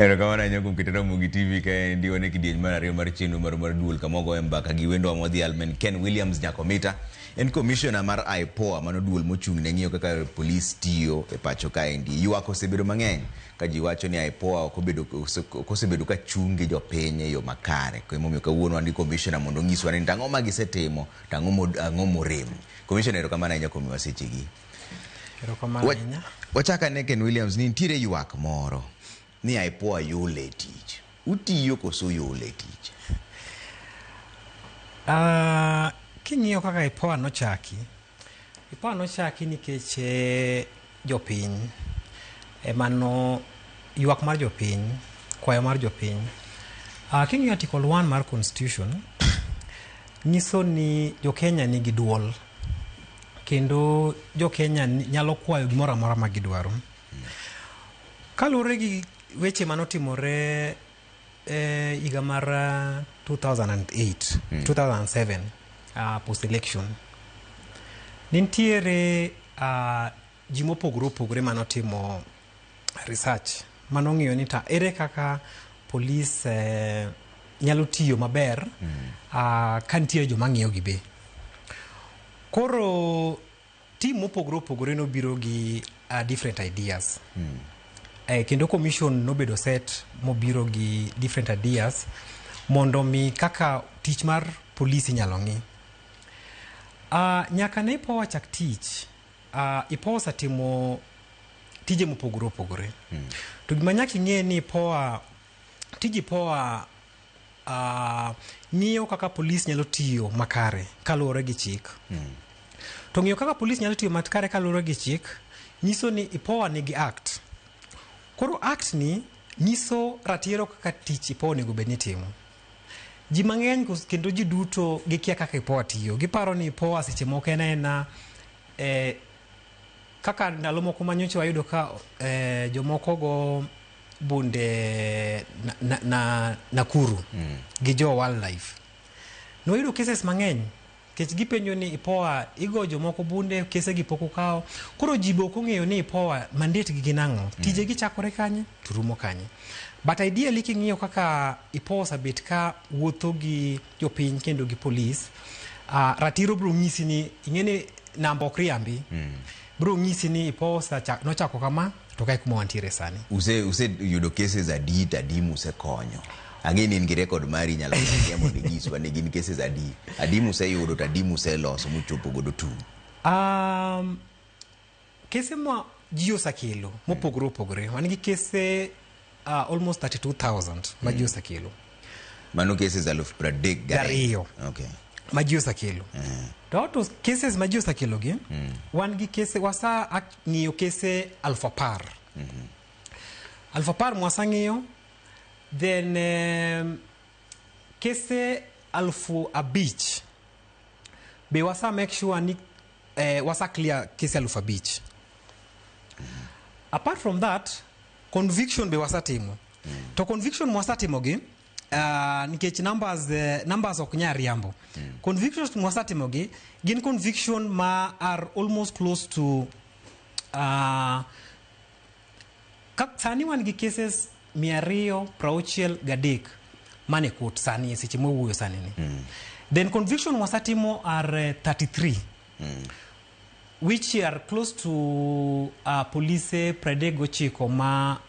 Ero kawana nyoko kitara mugi TV ka ndi one kidieny mar ariyo mar chino mar duol kamogo embaka gi wendo amodhi almen Kenwilliams Nyakomitah en commissioner mar IPOA mano duol mochung' ne ng'iyo kaka police tiyo e pacho kaendi. Ywak osebedo mang'eny ka ji wacho ni IPOA osebedo ka chungi jopiny e yo makare. Ko emomiyo kawuono wan gi commissioner mondo onyiswa ni tang'o ma gisetimo, tang'o morem. Commissioner erokamano ahinya kuom wasechegi. Erokamano ahinya. Wachaka ne Kenwilliams ni nitiere ywak moro ni IPOA yole tich. Utiyo koso yole tich? King'iyo kaka IPOA nochaki nikech jopiny emano ywak mar jopiny, kwayo mar jopiny. King'iyo article 1 mar constitution nyiso ni jo-Kenya nigi duol kendo jo-Kenya nyalo kwayo gimoro amora ma gidwaro. Kaluwore gi weche manotimore higa mar 2007 post election, nitiere ji mopogore opogore manotimo research manong'iyo ni ere kaka police nyalo tiyo maber ka nitie joma ng'iyo gi be. Koro team mopogore opogore nobiro gi different ideas. Kendo commission nobedo set mobiro gi different ideas mondo mi kaka tich mar polisi nyalo ng'i. Nyaka ne IPOA chak tich, IPOA osetimo tije mopogore opogore. To gima nyaka ing'e ni tij IPOA ng'iyo kaka polis nyalo tiyo makare kaluwore gi chik. To ng'iyo kaka polis nyalo tiyo makare kaluwore gi chik nyiso ni IPOA nigi act. Koro act ni nyiso ratiro kaka tich IPOA onego bed ni timo. Ji mang'eny kendo ji duto gikia kaka IPOA tiyo. Giparo ni IPOA seche moko en kaka ndalo moko manyocha wayudo ka jomoko go bunde Nakuru gi jo wildlife. Noyudo cases mang'eny kech gipenjo ni IPOA igo jomoko bunde, kese gi poko kao. Koro ji be ok ong'eyo ni IPOA mandate gi ginang'o, tije gi chakore kanye to rumo kanye. But ideally king'iyo kaka IPOA sabet ka wuotho gi jopiny kendo gi police, ratiro bro ng'isi ni ing'eni namba ok riambi, bro ng'isi ni IPOA nochako kama to kai kuma wantiere sani. Use yudo cases adi muse konyo. Ang'eni in gi record mari nyalo ng'emo ni giswa ni gin cases adi muse yudo to adi muse loso muchopo godo tu. Kese ma ji osakelo mopogore opogore. Wan gi kese almost 32,000 ma ji osakelo. Mano cases 32,000. Okay. Ma ji osakelo. To auto cases ma ji osakelo gi, wan gi kese wasa ng'iyo kese 10,000. 10,000 mwasa ng'iyo. Then kese 5,000 be wasa make sure ni wasa clear kese 5,000. Apart from that, conviction be wasa timo. To conviction mwasa timo gi nikech numbers ok nya riambo. Convictions mwasa timo gi gin conviction ma are almost close to sani wan gi cases 263 mane court sani seche mowuoyo sani ni. Then conviction wasatimo are 33 which are close to police predego chiko ma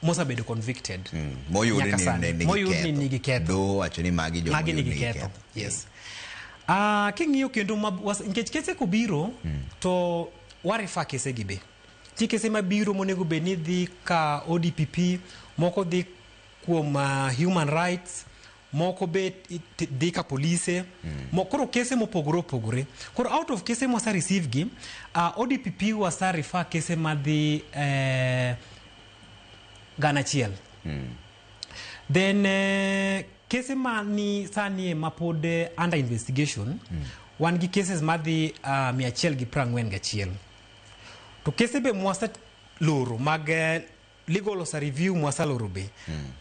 mosabedo convicted. Moyudi nigi ketho. Do wacho ni magi nigi ketho. Yes. King'iyo kendo nkech kese kubiro to warifa kese gibe. Kese mabiro monego bed ni dhi ka ODPP, moko dhi kuom human rights, moko be dhi ka police, koro kese mopogore opogore. Koro out of kese mwasa receive gi, ODPP wasa refer kese madhi gana chiel. Then kese mani sani mapod under investigation, wan gi cases madhi 141. To kese be mwasa loro mag legal osa review mwasa loro be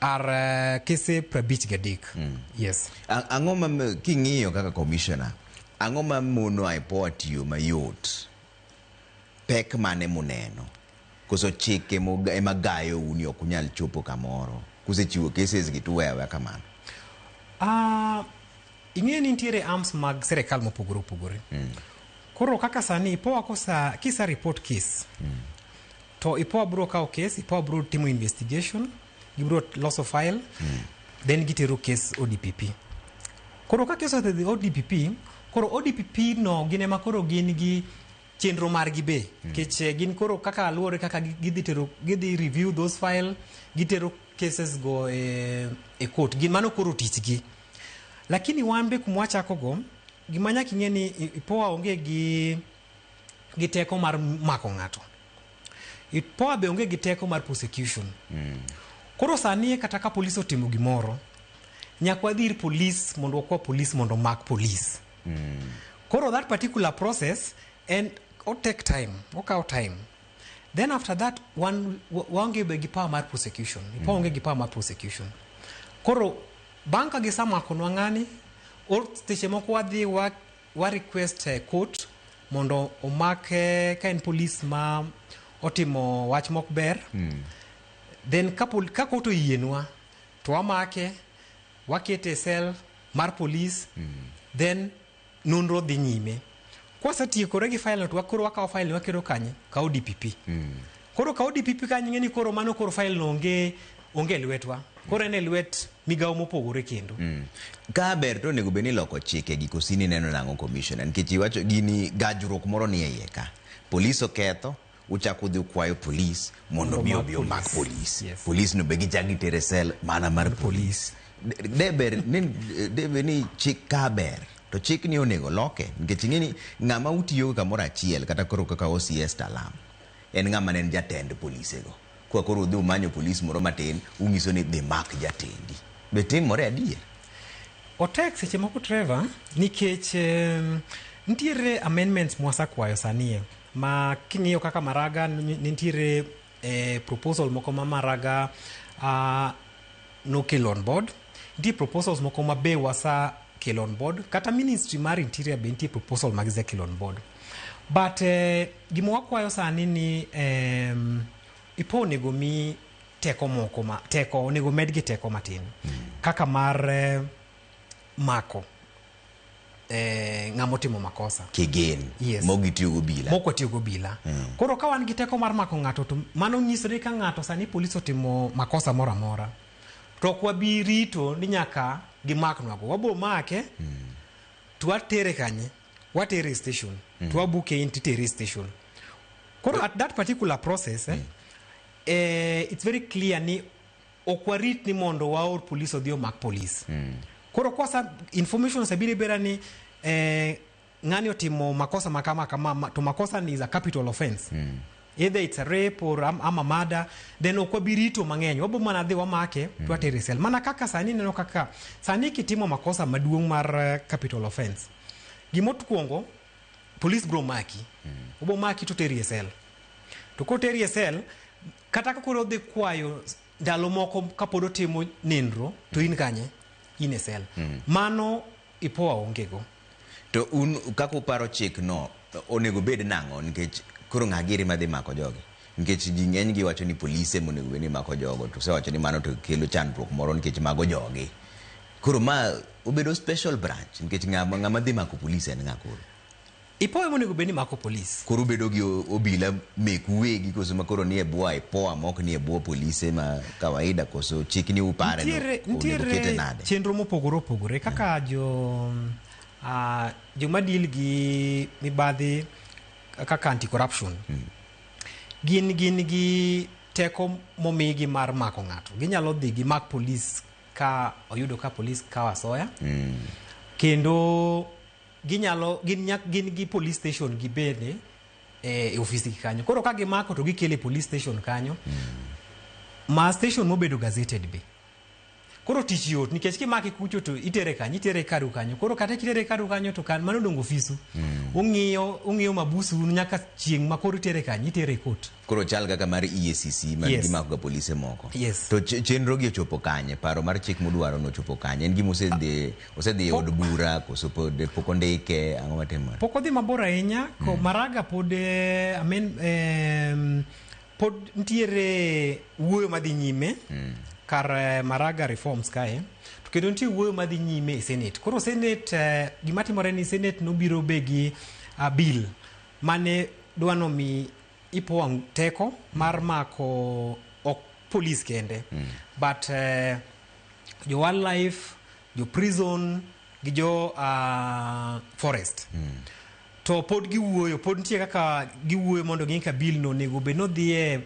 are kese 53. Yes. Ang'o ma king'iyo kaka commissioner, ang'o ma mono IPOA tiyo mayot? Pek mane muneno? koso chike ema gayo uni ok unyal chopo kamoro kusechiwo cases gi tuwewe kamano? Ing'e ni nitiere arms mag sirikal mopogore opogore. Koro kaka sani IPOA kisa report case, to IPOA bro kawo case, IPOA bro timo investigation, gibro loso file, then gitero case ODPP. Koro ka case odhi ODPP, koro ODPP no gin ema koro gin gi chenro margi be, kech gin koro kaka luore kaka gidhi review those file, gitero cases go e court, gin mano koro tichgi. Lakini wan be kumwachako go, gimanya king'e ni IPOA onge gi teko mar mako ng'ato. IPOA be onge gi teko mar prosecution. Koro sani kata ka polis otimo gimoro, nyakwa dhir polis mondo wakwa polis mondo mak polis. Koro that particular process and take time, okaw time. Then after that, wange be gi power mar prosecution. IPOA onge gi power mar prosecution. Koro banka gi sama konwa ng'ani, or steche moko wadhi wa request court mondo omak ka en polis ma otimo wach mok ber. Then ka court oyienwa, to wamake, wakete cell mar polis, then nonro dhi nyime. Kwasetiekore gi file no, to koro wakawo file wakero kanye ka ODPP. Koro ka ODPP kanye ng'eni koro mano koro file no onge lwetwa. Koro ene lwet migawo mopogore kendo. Ka ber to nego beni loko chike gi kosini neno nango commissioner, nikech iwacho gini gajruok moro ni iye ka. Polis oketho, uchako dhi kwayo polis mondo mi obi omak polis. Polis no be gichagi tere sel mana mar polis. Debe ni chik ka ber, to chik ni onego loke, nikech ing'eni ng'ama utiyo kamoro achiel kata koro kaka OCS talam, en ng'ama nen jatend polisego. Kwa koro dhi umanyo polis moro matin, ung'iso ni dhi mak jatendi. Be timore adier? Otek seche moko Trevor, nikech nitiere amendments mwasakwayo sanie, ma king'iyo kaka Maraga nitiere proposal moko ma Maraga nokelo on board, nitiere proposals moko ma be wasa kelo on board, kata Ministry mar Interior be nitiere proposal mag kelo on board. But gima wakwayo sani ni IPOA onego mi teko moko onego med gi teko matin. Kaka mar mako ng'amo timo makosa. Kegen. Yes. Mogi tiyo go bila. Moko tiyo go bila. Koro ka wan gi teko mar mako ng'ato, to mano nyiso ni ka ng'ato sani polis otimo makosa moro amora, to kwa bi rito ni nyaka gimaknwa go. Wabo make, to watere kanye, watere station, to wabuke in titere station. Koro at that particular process, it's very clear ni okwarit ni mondo waor police odhi mak police. Koro kwa sa information sabiri bera ni ng'ani otimo makosa makama, to makosa ni is a capital offense. Either it's a rape or ama murder, then okwabirito mang'eny. Wabo mana dhi wamake, tuatere sel. Mana kaka sani neno kaka, sani kitimo makosa maduong' mar capital offense. Gimot kuongo, police bro maki. Wabo maki tuteri sel. To koteri sel, kata kakoro dhi kwayo ndalo moko kapodo timo nindro, to in kanye, in e sel. Mano IPOA ongego. To un kako paro chik no, onego bed nango, nikech koro ng'agiri madhi mako jogi. Nikech ji ng'eny gi wacho ni polise monego bed ni mako jogo, to se wacho ni mano to kelo chandruok moro nikech mago jogi. Koro ma obedo special branch, nikech ng'ama dhi mako polise en ng'akoro. IPOA monego bed ni mako polis. Koro bedo gi obila meku wegi koso ma koro ni e bwo IPOA mok ni e bwo polise ma kawaida, koso chik ni upare no onego kete nade. Chenro mopogore opogore kaka joma deal gi mibadhi kaka anti corruption. Gin gi teko momigi mar mako ng'ato. Ginyalo dhi gi mak polis ka oyudo ka polis kawa soya. Kendo gin gi police station gi bende e ofisi kanyo. Koro ka gimako to gikele police station kanyo. Ma station mobedo gazetted be. Koro tich yot, nikech kimaki kucho to itere karu kanyo. Koro kata kitere karu kanyo to kan mano dongo ofisu. Ung'iyo mabusu nyaka chieng' ma koro itere kanyo, itere court. Koro chal kaka mar EACC man gimako ga polise moko. Yes. To chenro gi ochopo kanye, paro mar chik modwaro no chopo kanye. En gima osedhi od bura, koso pok ondike, ang'o matimore? Pok odhi mabor ahinya, ko Maraga pod pod ntiere wuoyo madhi nyime kar Maraga reforms kae, to kendo nitie wuoyo madhi nyime e Senate. Koro Senate, gima timore ni Senate nobiro be gi bill mane dwano mi IPOA teko mar mako ok police kende, but jo wildlife, jo prison gi jo forest. To pod giwuoyo, pod nitie kaka giwuoyo mondo ng'i ka bill no nego be no dhie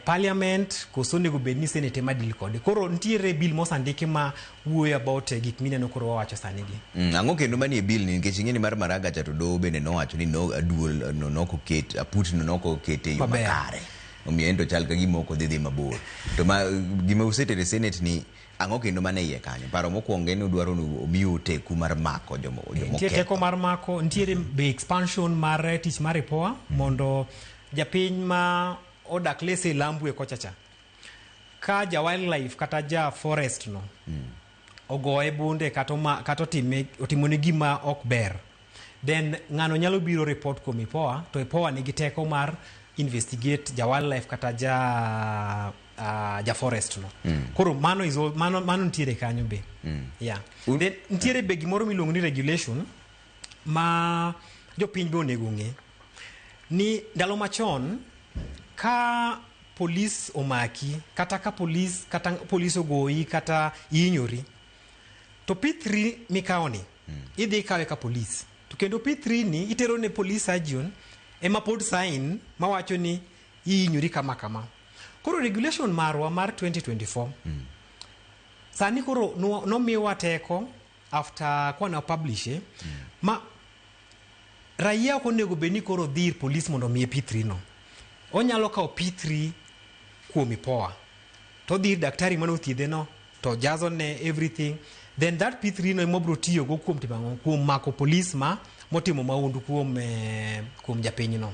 parliament koso nego bed ni Senate ma deal kode. Koro ntiere bill mosandiki ma wuoyo about gik mineno koro wawacho sani gi. Ang'o kendo manie bill ni nikech ing'eni mar Maraga cha to doho bende nowacho ni no duol no nokoket aput no nokokete yo makare. Omiyo ento chal ka gima ok odhi mabor. To gima usetere Senate ni ang'o kendo mane iye kanyo? Paro mokwongo en udwaro omiyo teku mar mako jomo ntiere teko mar mako, ntiere be expansion mar tich mar IPOA mondo japiny ma odak lese Lambwe kochacha ka ja wildlife kata ja forest no ogoye bunde kata otimone gima ok ber, then ng'ano nyalo biro report kuom IPOA, to IPOA nigi teko mar investigate ja wildlife kata ja forest no. Koro mano ntiere kanyo be. Yeah. Then ntiere be gimoro miluongo ni regulation ma jopiny be onego ng'e ni ndalo machon ka police omaki kata ka police ogoyi kata ihinyori, to P3 mikawoni idhi kawe ka police, to kendo P3 ni itero ne police surgeon ema pod sign mawacho ni ihinyori kama kama. Koro regulation marwa mar 2024 sani koro nomiwa teko after kwana publish ma raia ok onego bed ni koro dhir police mondo miye P3 no. Onyalo kawo P3 kuom IPOA to dhir daktari mano thiedhe no to jazo ne everything, then that P3 no emobro tiyo go kuom timango kuom mako police motimo maundu kuom japiny no.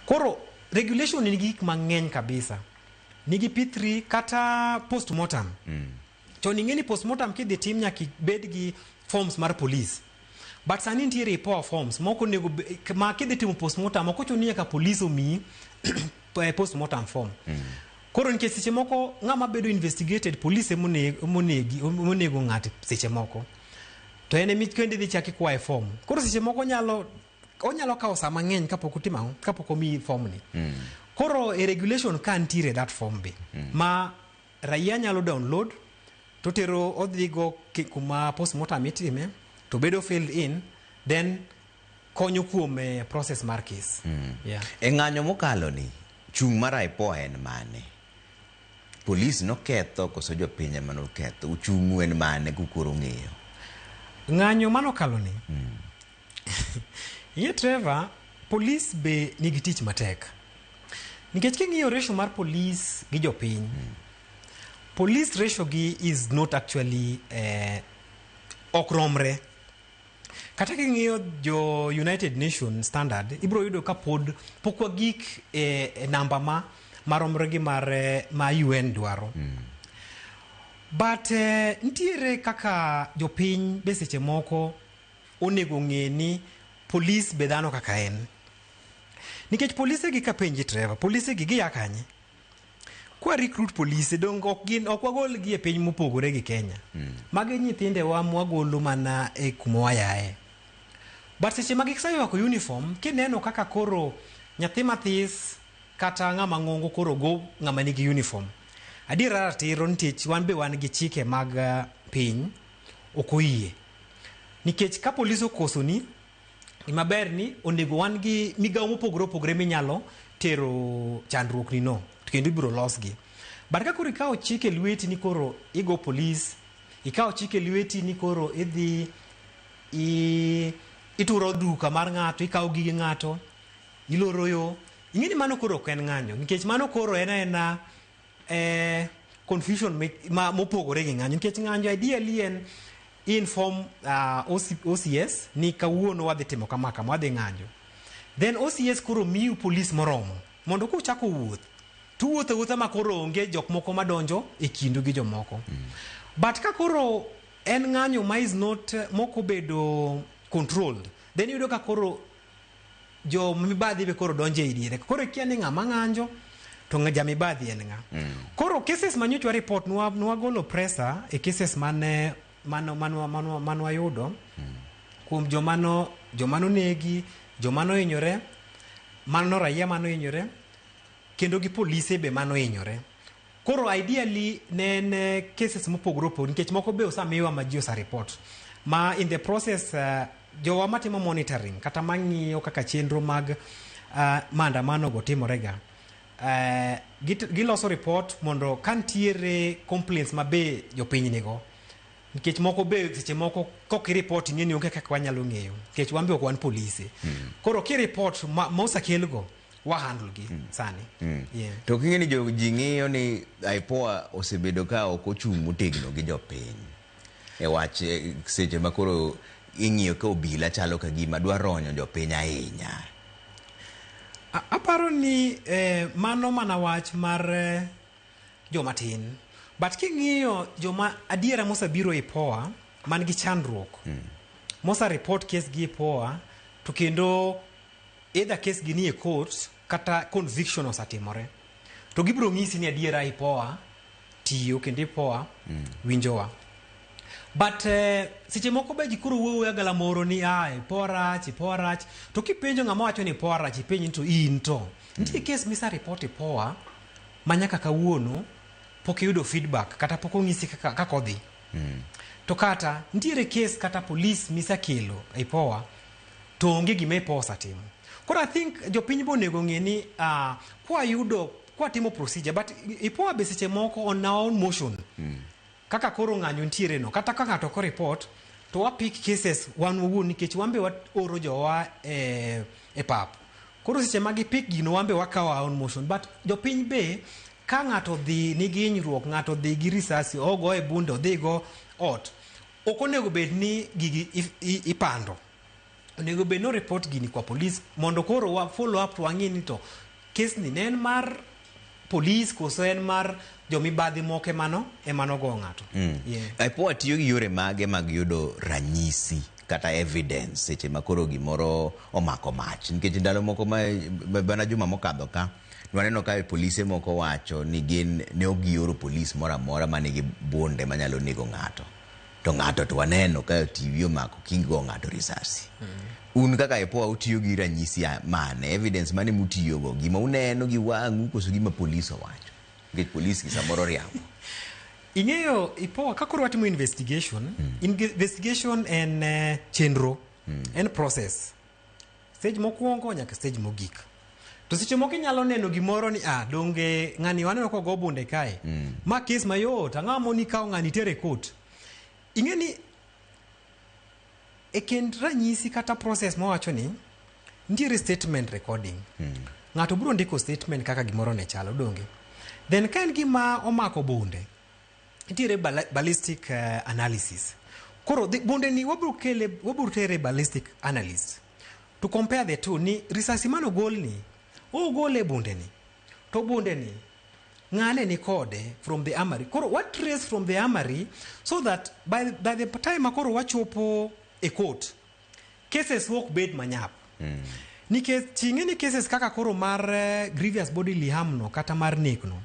Koro regulation ni gik mang'eny kabisa. Nigi P3 kata postmortem. To ning'eni postmortem kidhi tim nyaki bed gi forms mar police. But sani ntiere IPOA forms moko nego ma kidhi timo postmortem moko chuni nyaka police omi postmortem form. Koro nikech seche moko ng'ama bedo investigated police monego ng'ati seche moko, to ene kende dhi chaki kwae form. Koro seche moko onyalo kawo saa mang'eny kapok omi form ni. Koro regulation ka ntiere that form be ma raia nyalo download to tero odhigo kuma postmortem itime to bedo filled in, then konyo kuom process mar case. Yeah. E ng'anyo mokalo ni chung' mar IPOA en mane? Police noketho koso jopiny ema noketho? Uchung'u en mane kukoro ng'eyo? Ng'anyo manokalo ni Ye Trevor, police be nigi tich matek. Nikech king'iyo ratio mar police gi jopiny, police ratio gi is not actually ok romre. Kata king'iyo jo United Nations standard, ibro yudo ka pod pokwa gik namba maromre gi ma UN dwaro. But ntiere kaka jopiny be seche moko onego ng'e ni police be dhano kaka en. Nikech police gi ka penji Trevor, police gi giya kanye? Kwa recruit police dong ok wagol gi e piny mopogore gi Kenya. Magi nyithinde wa mwagolo mana e kuma wayae. But seche magi sayo ko uniform, kineno kaka koro nyathi mathis kata ng'ama ng'ongo koro go ng'ama nigi uniform. Adiera ratiro nikech wan be wan gi chike mag piny ok oyie. Nikech ka police okoso ni maber ni onego wan gi migawo mopogore minyalo tero chandruok ni no, kendo ibiro losgi. But ka koro ikawo chike lweti ni koro igo police, ikawo chike lweti ni koro idhi ituro duka mar ng'ato, ikawo gige ng'ato, iloro yo, ing'eni mano koro ok en ng'anyo. Nikech mano koro en confusion mopogore gi ng'anyo. Nikech ng'anyo ideally en inform OCS ni kawuono wadhi timo kama wadhi ng'anjo. Then OCS koro miu police moromo mondo kuchako wuoth tu wuotho ma koro onge jok moko madonjo e kindu gi jomoko. But ka koro en ng'anyo ma is not moko bedo controlled, then yudo ka koro jo mibadhi be koro donje idiere koro kia ni ng'ama ng'anjo to ja mibadhi en ng'a koro cases manyochwa report nwa golo pressure e cases manwa yudo kuom jomano negi jomano hinyore mano raia mano hinyore kendo gi polise be mano hinyore koro ideally ne cases mopogore opogore nikech moko be osamiwa ma ji osa report ma in the process jowa matimo monitoring kata mang'iyo kaka chenro mag maandamano go timorega giloso report mondo kantiere complaints mabe jopiny nigo nikech moko be seche moko kokireport ing'eni onge kaka wanyalo ng'eyo nikech wan be ok wan polise koro kireport mosakelgo wahandle gi sani to king'eni ji ng'iyo ni IPOA osebedo ka ok ochung' motegno gi jopiny e wach seche ma koro ing'iyo ka obila chalo ka gima dwa ronyo jopiny ahinya. Aparo ni mano mana wach mar jomatin but king'iyo joma adiera mosabiro IPOA man gi chandruok mosa report case gi IPOA to kendo either case gi ni e court kata conviction osatimore to gibiro ng'isi ni adiera IPOA tiyo kendo IPOA winjowa but seche moko be jikuru wuoyo gala moro ni IPOA rach to kipenjo ng'ama wacho ni IPOA rach ipenji to in to nitie case misa report IPOA manyaka kawuono pok yudo feedback kata pok ong'isi kaka odhi to kata nitiere case kata police misa kelo IPOA to onge gima IPOA osatimo koro I think jopiny bonego ng'e ni kwa timo procedure but IPOA be seche moko on our own motion kaka koro ng'anyo ntiere no kata ka ng'ato ko report to wa pick cases wan wuon nikech wambe oro jowa e pap koro seche magi pick gino wambe wakawa our own motion but jopiny be ka ng'ato dhi nigi hinyruok ng'ato dhi gi risasi ogo e bunde odhi go ot ok onego bed ni gigi ipando onego bed no report gini kwa police mondo koro wa follow up wang'e ni to case ni en mar police koso en mar jomibadhi moko emano go ng'ato. IPOA tiyo gi yore mage mag yudo ranyisi kata evidence seche makoro gimoro omako mach nikech ndalo moko bana juma mokadho ka nwaneno ka polise moko wacho ni gin ne ogioro police mora mora manigi bunde manyalo nego ng'ato to ng'ato to waneno ka TV omako kingo ng'ato risasi un kaka IPOA utiyo gi ranyisi mane evidence mane mutiyo go gima uneno gi wang'u koso gima police owacho nikech police gisamoro riambo ing'eyo IPOA ka koro watimo investigation investigation en chenro en process stage mokwongo nyaka stage mogik to seche moko inyalo neno gimoro ni donge ng'ani waneno ko go bunde kae ma case mayot ang'ama moni kawo ng'ani tere court ing'eni e kend ranyisi kata process mowacho ni nitiere statement recording ng'ato biro ndiko statement kaka gimoro ne chalo donge then ka en gima omako bunde nitiere ballistic analysis koro bunde ni wabiro tere ballistic analyst to compare the two ni risasi mano gol ni ogole bunde ni to bunde ni ng'ane ni kode from the armory koro what trace from the armory so that by the time akoro wachopo e court cases wok bed manyap nikech ting'e ni cases kaka koro mar grievous bodily harm no kata mar nek no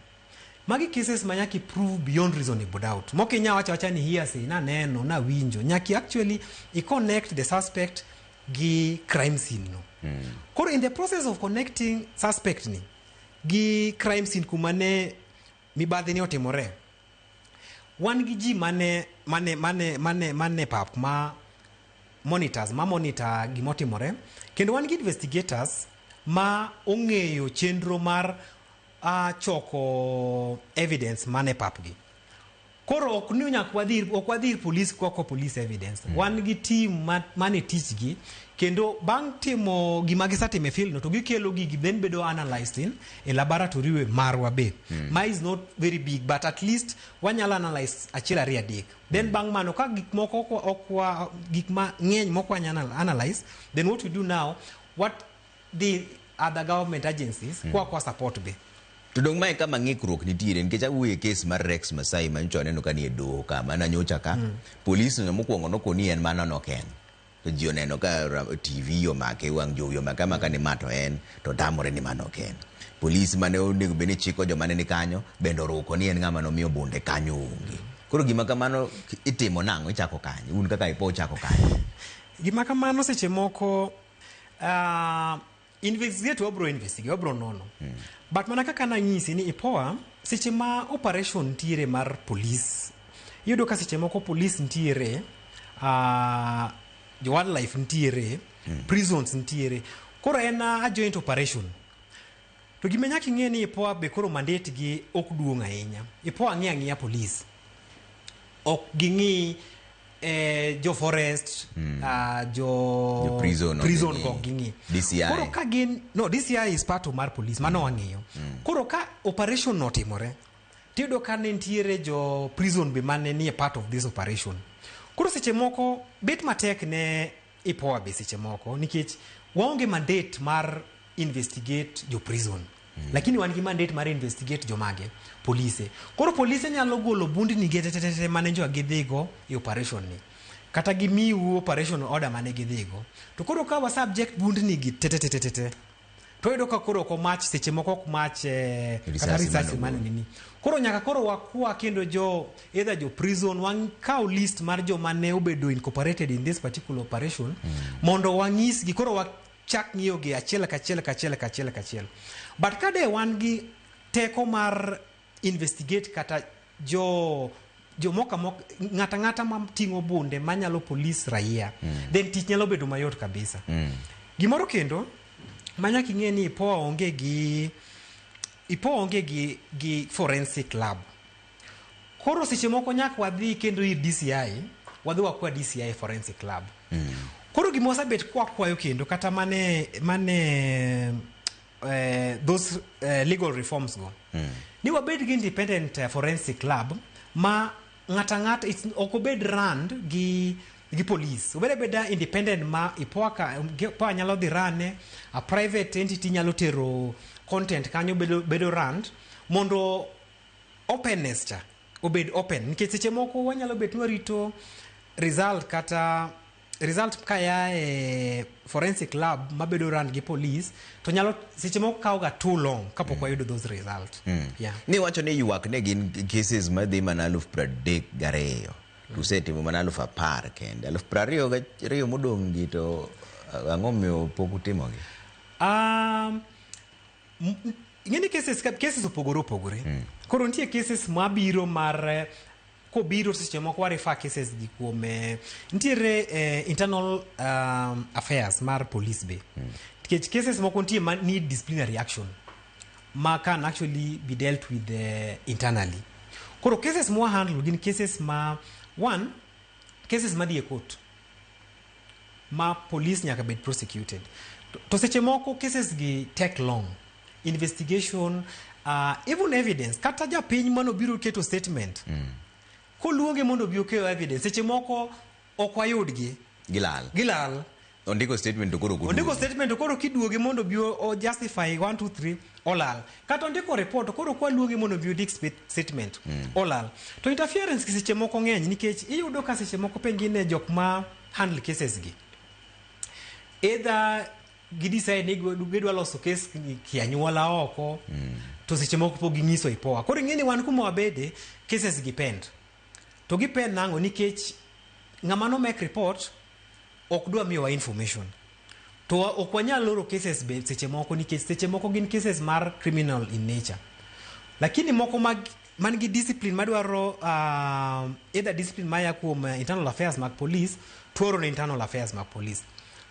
magi cases manyaki prove beyond reasonable doubt mokinya wacha ni hearsay na neno na winjo nyaki actually connect the suspect gi crime scene no koro in the process of connecting suspect ni gi crime scene kumane mibadhi ni otimore wan gi ji mane pap ma monitors ma monitor gimotimore kendo wan gi investigators ma ong'eyo chenro mar choko evidence mane pap gi koro ok ni nyak wadhir police kwa police evidence wan gi team mane tich gi kendo bang' timo gima gisatime field no to gikelo gigi then bedo analyzed in laboratory we marwa be ma is not very big but at least wanyalo analyze achiel ariyo adek then bang' mano ka gik moko gik ma ng'eny moko wanyalo analyze then what we do now what the other government agencies kwa support be to dong mai kama ng'ikruok nitiere nikech awuoye case mar Rex Masai mancho aneno ka ni e doho kama nanyocha ka police no mokwongo nokoni en mana noken ji oneno ka TV omake wang' jowi omake ni mato en to tamore ni mano ken. Polis mane onego beni chiko joma ne kanyo bende oruko ni en ng'ama nomiyo bunde kanyo onge. Koro gima kamano itimo nang'o ichako kanye un kaka IPOA chako kanye. Gima kamano seche moko investigate wabro nono. But mana kaka nanyisi ni IPOA seche ma operation tiere mar police yudo ka seche moko police ntiere jo wildlife ntiere prisons ntiere koro en a joint operation. To gima nyaka ing'e ni IPOA be koro mandate gi ok duong' ahinya. IPOA ng'i ang'iya police ok ging'i jo forest jo prison kok ging'i DCI. Koro ka gin DCI is part of mar police mano wang'eyo. Koro ka operation notimore tiyudo ka ne ntiere jo prison be mane ni part of this operation. Koro seche moko bet matek ne IPOA be seche moko nikech waonge mandate mar investigate jo prison. Lakini wan gi mandate mar investigate jo mage police. Koro police nyalo golo bundni getetete mane jo gidhigo e operation ni. Kata gimiu operation order mane gidhigo. To koro ka wa subject bundni gi tetetetete. To yudo ka koro ko match seche moko ok match kata research mane nini. Koro nyaka koro wakwa kendo jo either jo prison wan kaw list mar jo mane obedo incorporated in this particular operation mondo wang'is gi koro chak ng'iyo gi achiel kachiel. But kade wan gi teko mar investigate kata jo moka ng'ata ma ting'o bunde manyalo police raia then tich nyalo bedo mayot kabisa. Gimoro kendo manyaka ing'e ni IPOA onge gi forensic lab. Koro seche moko nyaka wadhi kendo ir DCI wadhi wakwa DCI forensic lab. Koro gima osebet kwayo kendo kata mane those legal reforms go ni wabed gi independent forensic lab ma ng'ata ok obed run gi police. Obed independent ma IPOA nyalo dhi run a private entity nyalo tero content kanyo bedo run mondo openness cha obed open nikech seche moko wanyalo bet warito result kaya forensic lab mabedo run gi police to nyalo seche moko kawo ga too long kapok wayudo those results. Ni wacho ni yuak ne gin cases madhi mana 32,000 to setimo mana 10,000 kende 22,000 modong' gi to ang'o miyo pok utimogi? Ng'eni cases opogore. Koro nitie cases mabiro mar kobiro seche moko wa refer cases gi kuom ntiere internal affairs mar police be. Nikech cases moko nitie ma need disciplinary action ma can actually be dealt with internally. Koro cases mo handle gin cases ma cases madhi e court ma police nyaka bed prosecuted. To seche moko cases gi take long investigation even evidence kata japiny mano biro keto statement koluonge mondo obi okeyo evidence seche moko ok wayudgi gilal ondiko statement to koro kiduoge mondo obi o justify 1 2 3 olal kata ondiko report koro kwaluonge mondo obi odik statement olal. To interference seche moko ng'eny nikech iyudo ka seche moko pengine jok ma handle cases gi either gidecide ni gidwa loso case kianyuola oko to seche moko pok ging'iso IPOA. Koro ing'eni wan kuma wabede cases gi pend to gi pend nang'o nikech ng'ama no make report ok dwa miyowa information to ok wanyal loro cases be seche moko nikech seche moko gin cases mar criminal in nature, lakini moko man gi discipline madwaro either discipline maya kuom internal affairs mag police tuoro na internal affairs mag police.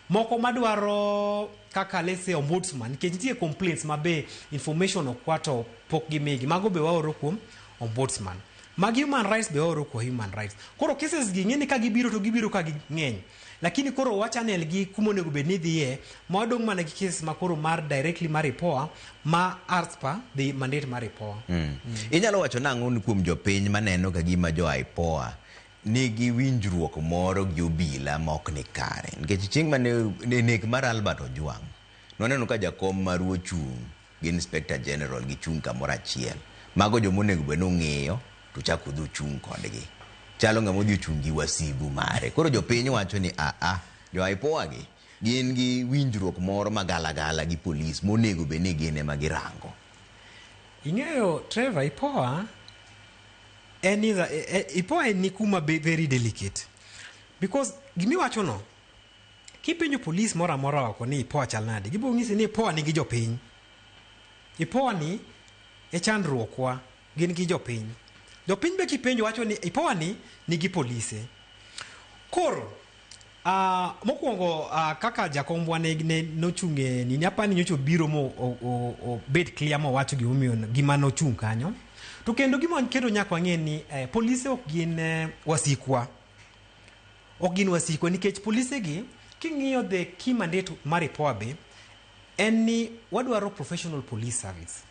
Moko madwaro kaka let's say ombudsman nikech nitie complaints mabe information okwato pok gimigi mago be waoro kuom ombudsman. Mag human rights be waoro kuom human rights. Koro cases gi ng'eni ka gibiro to gibiro ka ng'eny, lakini koro wa channel gi kumonego bed ni dhiye ma wadong' mana gi case ma koro mar directly mar IPOA ma ARSPA the mandate mar IPOA. Inyalo wacho nang'o kuom jopiny maneno ka gima jo IPOA nigi winjruok moro gi obila ma ok ni kare nikech chieng' mane nek mar Albert Ojwang' noneno ka jakom mar ochung' gi inspector general gi chung' kamoro achiel mago jomonego bed nong'eyo to chako dhi chung' kodgi chalo ng'ama odhi ochung' gi wasigu mare. Koro jopiny wacho ni jo IPOA gi gin gi winjruok moro magala gi polis monego be ni gine magirango. Ing'eyo Trevor, IPOA ni kuma very delicate because gimiwacho no kipenjo polis moro amora oko ni IPOA chal nade, gibo ng'isi ni IPOA nigi jopiny. IPOA ni e chandruokwa, gin gi jopiny. Jopiny be kipenjo wacho ni IPOA ni nigi polise. Koro mokwongo kaka jakombwa ne nochunge ni apani nyocho biro mo bet clear mo wacho gima nochung kanyo. To kendo gima kendo nyaka wang'e ni polise ok gin wasikwa. Ok gin wasikwa nikech polise gi king'iyo the key mandate mar IPOA be en ni wadwaro professional police service.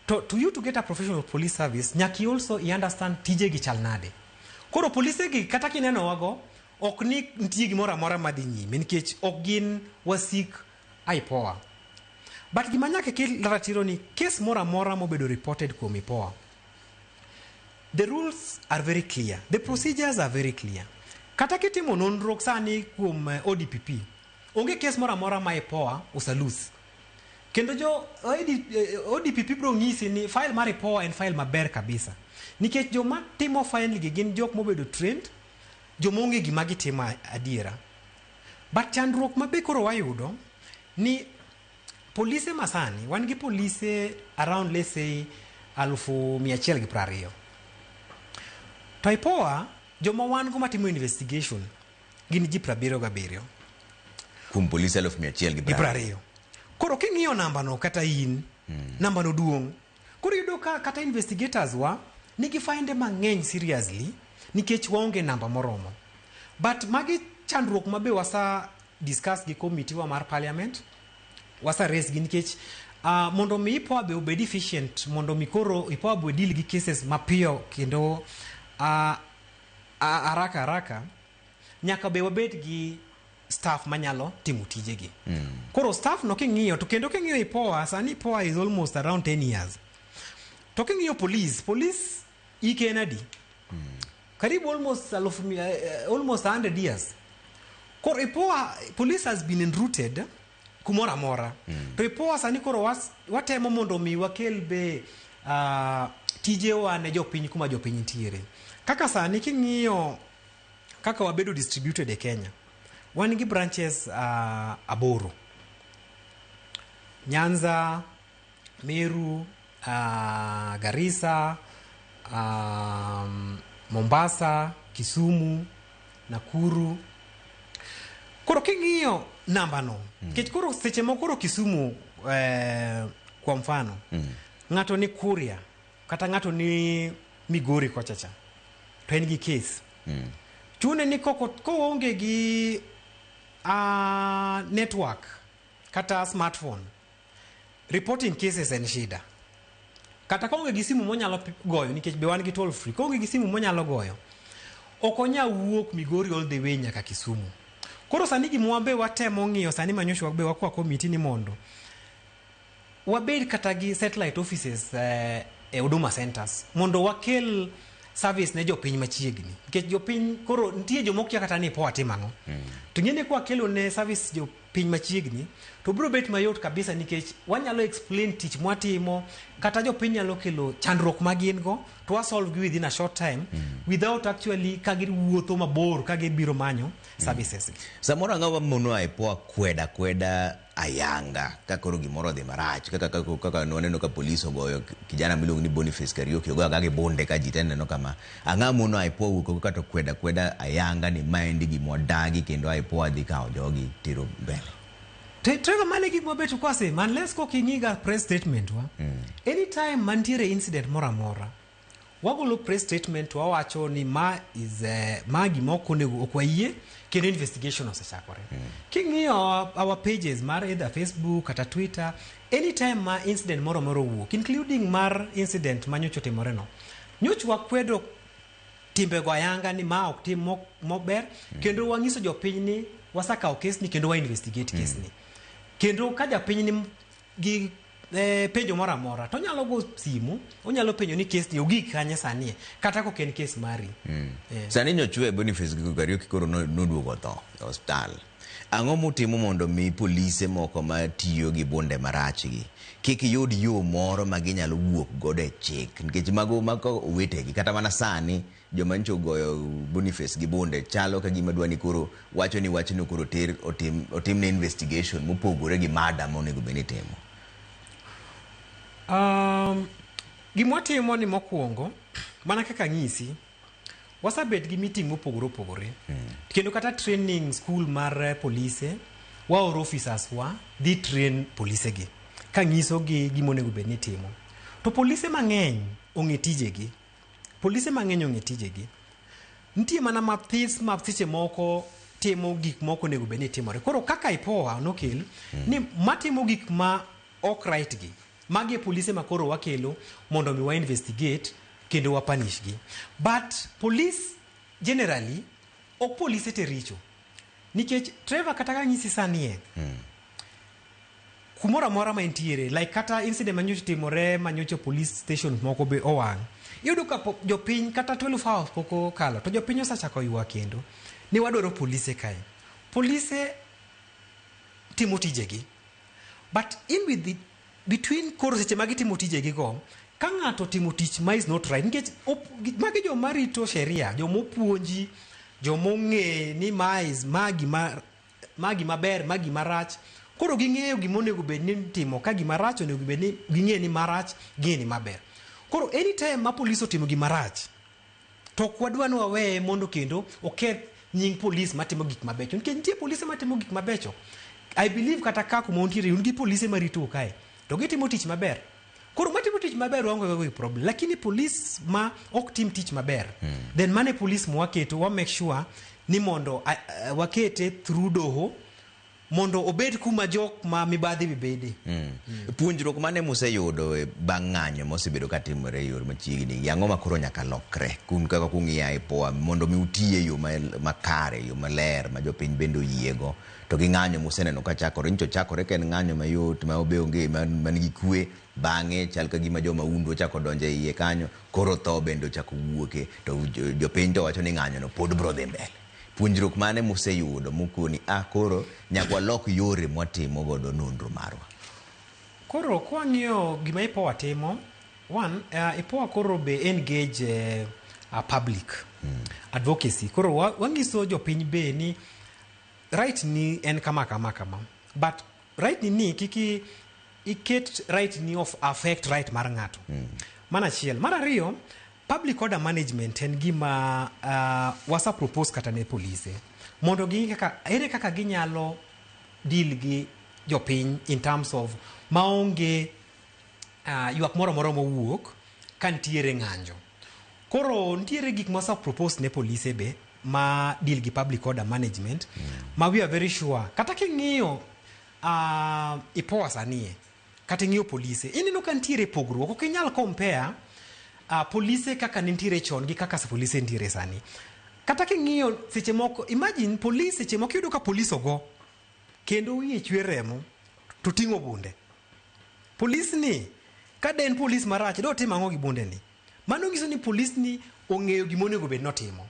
To you to get a professional police service nyaki also understand tije gi chal nade. Koro polise gi kata kineno wago ok ni nitie gimoro amora madhi nyime nikech ok gin wasik IPOA. But gima nyaka kel ratiro ni case moro amora mobedo reported kuom IPOA, the rules are very clear, the procedures are very clear. Kata kitimo nonro sani kuom ODPP, onge case moro amora ma IPOA usalus. Kendo jo ODPP bro ng'isi ni file mar IPOA en file maber kabisa. Nikech joma timo file gi gin jok mobedo trained, joma onge gima gitimo adiera. But chandruok mabe koro wayudo ni polise masani, wan gi polise around let's say 120,000. To IPOA joma wan go matimo investigation gin ji 77. Kuom polise 120,000. Koro king'iyo namba no kata in, namba no duong'. Koro yudo ka kata investigators wa nigi finde mang'eny seriously nikech waonge namba moromo. But magi chandruok mabe wasa discuss gi committee wa mar parliament, wasa raise gi nikech mondo mi IPOA be obed efficient, mondo mi koro IPOA be deal gi cases mapiyo kendo haraka nyaka be wabed gi staff manyalo timo tije gi. Koro staff no king'iyo to kendo king'iyo IPOA, sani IPOA is almost around 10 years. To king'iyo police ikenadi. Karibu almost 100 years. Koro IPOA, police has been enrooted kumora mora. To IPOA sani koro watemo mondo mi wakel be tije wa ne jopiny kuma jopiny ntiere. Kaka sani king'iyo kaka wabedo distributed e Kenya, wan gi branches aboro: Nyanza, Meru, Garissa, Mombasa, Kisumu, Nakuru. Koro king'iyo namba no, kech koro seche mo koro Kisumu kwa mfano, ng'ato ni Kuria kata ng'ato ni Migori kochacha, to en gi case. Chune ni ko onge gi network kata smartphone, reporting cases en shida. Kata konge gi simu monyalo goyo nikech be wan gi toll free, konge gi simu monyalo goyo okonya wuok Migori all the way nyaka Kisumu. Koro sani gimwambe watemo ng'iyo sani manyoshwa be wakwa committee ni mondo wabed kata gi satellite offices Huduma centers mondo wakel service ne jopiny machiegni. Nikech jopiny koro nitie jomokia kata ni IPOA timang'o. To ng'ene kwa kelo ne service jopiny machiegni to bro bet mayot kabisa nikech wanyalo explain tich mwatimo, kata jopiny nyalo kelo chandruok magin go to wa solve gi within a short time without actually kagir wuotho mabor kagibiro manyo services. Samoro ang'awa mono IPOA kweda ayanga kakoro gimoro dhi marach kaka noneno ka police ogoyo kijana miluongo ni Boniface Kariuki ogoyo gage bonde ka jitende neno kama ang'ama mono IPOA wuko kaka to kweda ayanga ni maendi gimodagi kendo IPOA dhi kawo jogi tiro mbele. Trevor malegi mwabetu kwa se man let's go kingiga press statement wa anytime mantiere incident mora mora wagolo press statement wa wacho ni ma is magi mokone okwaye kendo investigation osechakore. King'iyo our pages mar either Facebook kata Twitter, anytime ma incident moro wuok, including mar incident manyocho timore no, nyoch wakwedo timbe go ayanga ni ma ok tim mober kendo wangiso jopiny ni wasakawo case ni kendo wa investigate case ni. Kendo ka japiny ni gi penjo mora mora to nyalo go simu onyalo penjo ni case ni ogik kanye sani kata ko ken case mari sani nyochwe Boniface Kariuki koro noduogo tho e hospital. Ang'o mutimo mondo mi polise moko ma tiyo gi bunde marachgi kik yud yo moro ma ginyalo wuok godo e chik, nikech mago mako owetegi kata mana sani joma ncho goyo Boniface gi bunde chalo ka gima dwani koro wacho ni koro otimne investigation mopogore gi mada monego beni timo. Gimwatimo ni mokwongo mana kaka ng'isi wasabet gi meeting mopogore kendo kata training school mar polise waoro officers wa dhi train polise gi ka ng'iso gi gimonego bed ni timo. To polise mang'eny ong'e tijegi, nitie mana mathis ma seche moko timo gik moko nego bed ni timore. Koro kaka IPOA nokel ni matimo gik ma ok right gi magi polise ma koro wakelo mondo mi wa investigate kendo wa punish gi. But police generally ok polise te richo nikech Trevor kata ka ng'isi sanie kumora mora ma entiere like kata incident manyocho timore manyocho police station moko be owang' yudo ka jopiny kata 12 hours poko kalo to jopiny osachako ywak kendo ni wadwaro polise kae. Polise timo tijegi but in with the between koro seche magi timo tijegi go ka ng'ato timo tich ma is not right nikech magi joma rito sheria, jomopuonji, jomong'e ni magi maber magi marach, koro ging'eyo gimonego bed ni timo ka gima rach onego bed ni ging'e ni marach ging'e ni maber. Koro anytime ma polisi otimo gima rach to kwadwa ni waweye mondo kendo oketh nying polisi matimo gik mabecho nikech nitie polisi matimo gik mabecho. I believe kata ka kuma untiere un gi polisi marito kae to gitimo tich maber. Koro matimo tich maber wango go problem, lakini police ma ok tim tich maber then mane police mo waketo wa make sure ni mondo wakete through doho mondo obed kuma jok ma mibadhi bibede. Puonjruok mane museyudo bang' ng'anyo mosebedo katimore yor machiegni yang'o makoro nyaka lokre kun kaka kung'iya IPOA mondo mi utiye yo makare yo maler ma jopiny bende oyiego to gi ng'anyo museneno ka chakore ncho chakore ken ng'anyo mayot ma obe onge man gi kwe bang'e chal ka gima joma undu chako donje iye kanyo koro tho bende chako wuoke to jopiny to wacho ni ng'anyo no pod bro dhi mbele. Puonjruok mane museyudo mukoni koro nyaka walok yore mwatimo godo nonro marwa. Koro kwang'iyo gima IPOA timo, one IPOA koro be engage public advocacy. Koro wang'iso jopiny be ni right ni en kama but right ni kiki iket right ni of affect right mar ng'ato. Mana chiel. Mar ariyo, public order management en gima wasa propose kata ne polise mondo gi kaka ginyalo deal gi jopiny in terms of maonge ywak moro mowuok kantiere ng'anjo. Koro ntiere gik wasa propose ne polise be ma deal gi public order management ma we are very sure kata king'iyo IPOA sanie kata ng'iyo polise ineno ka ntiere pogruok ok inyal compare polise kaka nitiere chon gi kaka polise nitiere sani. Kata king'iyo seche moko imagine polise seche moko yudo ka polise ogo kendo wiye chwe remo to ting'o bunde. Polise ni ka den polise marach do timo ang'o gi bunde ni? Mano nyiso ni polise ni ong'eyo gimonego bed notimo.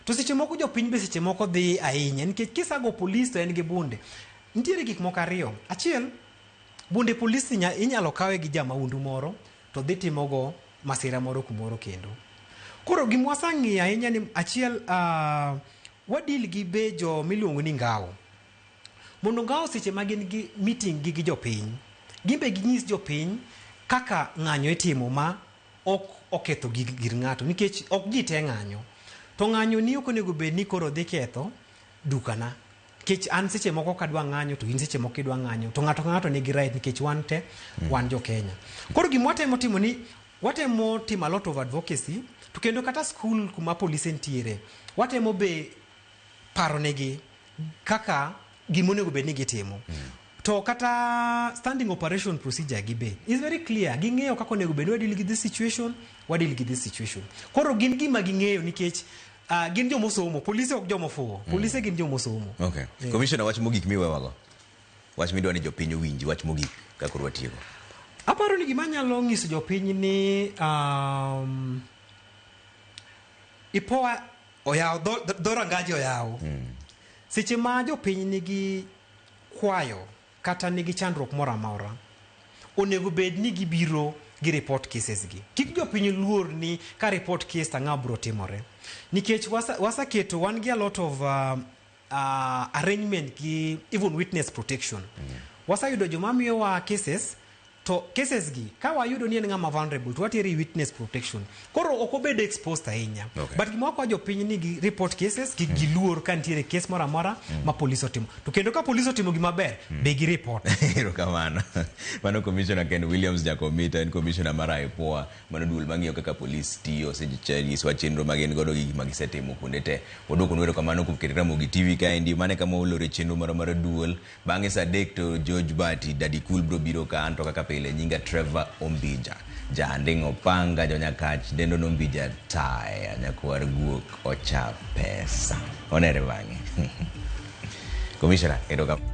To seche moko jopiny be seche moko dhi ahinya nikech kisago polise to en gi bunde. Nitiere gik moko ariyo. Achiel, bunde polise inyalo kawe gi jamaundu moro to dhi timogo masira moro kumoro kendo. Koro gimwasang'iyo ahinya ni achiel wadil gi bejo miluongo ni ngao. Mondo ngao seche ma gin gi meeting gi jopiny gimbe ginyis jopiny kaka ng'anyo itimo ma ok oketho gir ng'ato nikech ok ji te ng'anyo. To ng'anyo ni ok onego bed ni koro dhi ketho dukana. Nikech an seche moko kadwa ng'anyo to in seche moko idwa ng'anyo to ng'ato ka ng'ato nigi right nikech wan te wan jo Kenya. Koro gimwatemo timo ni watemo timo a lot of advocacy to kendo kata school kuma polise ntiere watemo be paro negi kaka gimonego bed ni gitimo. To kata standing operation procedure gi be is very clear. Ging'eyo kaka onego bed wadil gi this situation. Koro gin gima ging'eyo nikech gin jomosomo, polise ok jomofuwo. Polise gin jomosomo. Okay. Yeah. Commissioner, wach mogik miwewago. Wach midwa ni jopiny owinji, wach mogik kaka rwatiego. Aparo ni gima nyalo nyiso jopiny ni IPOA oyaw dho rangaji oyaw. Seche ma jopiny nigi kwayo kata nigi chandruok moro amora, onego bed ni gibiro gi report cases gi. Kik jopiny luor ni ka report case tang'a bro timore. Nikech wasaketo wan gi a lot of arrangement gi even witness protection. Wasayudo joma miyowa cases, to cases gi ka wayudo ni en ng'ama vulnerable to wateri witness protection. Koro ok obed exposed ahinya. But gima kwa jopiny nigi report cases kik giluor ka nitiere case moro amora ma police otimo. To kendo ka police otimo gima ber, be gi report. Erokamano. Mano Commissioner Kenwilliams Nyakomitah, en Commissioner mar IPOA, mano duol mang'iyo kaka police tiyo, sejichanyiswa chenro magin godo gi gima gisetimo kuonde te. Wadwoko nwero kamano kuom keto Ramogi TV kaendi, mane kama olore chenro moro mar duol. Bang'e saa adek to George Bati, Daddy Cool bro biro ka, anto kaka pile nyinga Trevor Ombija. Janding Opanga, Jonyakach, Dendo Nombija Taya, Nyakwar Guok, Ocha Pesa. Onere bang'e. Commissioner, erokamano.